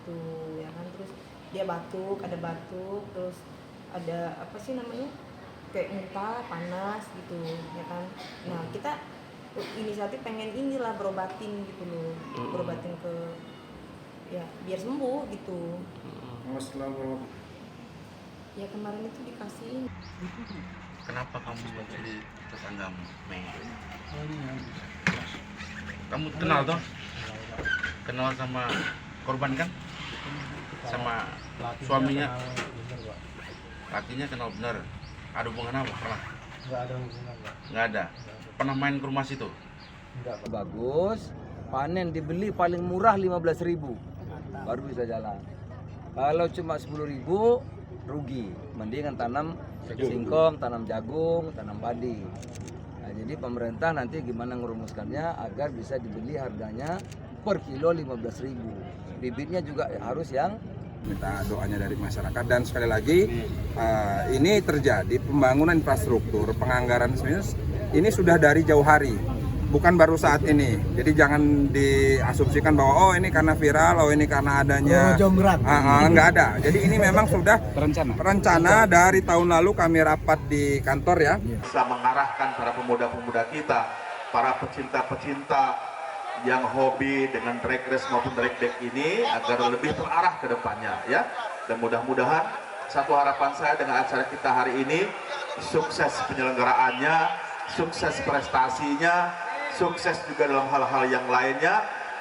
gitu ya kan. Terus dia ada batuk, terus ada apa sih namanya, kayak muntah panas gitu ya kan. Nah kita inisiatif pengen inilah berobatin gitu loh, berobatin ke ya biar sembuh gitu. Setelah berapa? Ya kemarin itu dikasihin. Kenapa kamu jadi tetangga Mei? Kamu kenal toh? Kenal sama korban kan? Sama suaminya? Lakinya kenal bener. Ada hubungan apa? Pernah? Nggak ada hubungan, Pak. Nggak ada. Pernah main ke rumah situ? Nggak, Pak. Bagus, panen dibeli paling murah 15.000 baru bisa jalan. Kalau cuma 10.000 rugi, mendingan tanam singkong, tanam jagung, tanam padi. Nah, jadi pemerintah nanti gimana ngerumuskannya agar bisa dibeli harganya per kilo 15.000. Bibitnya juga harus yang Minta doanya dari masyarakat, dan sekali lagi ini terjadi pembangunan infrastruktur, penganggaran ini sudah dari jauh hari, bukan baru saat ini. Jadi jangan diasumsikan bahwa oh ini karena viral, oh ini karena adanya nggak ada. Jadi ini memang sudah rencana dari tahun lalu kami rapat di kantor ya. Bisa mengarahkan para pemuda-pemuda kita, para pecinta-pecinta yang hobi dengan drag race maupun drag deck ini agar lebih terarah ke depannya ya. Dan mudah-mudahan satu harapan saya dengan acara kita hari ini, sukses penyelenggaraannya, sukses prestasinya, sukses juga dalam hal-hal yang lainnya.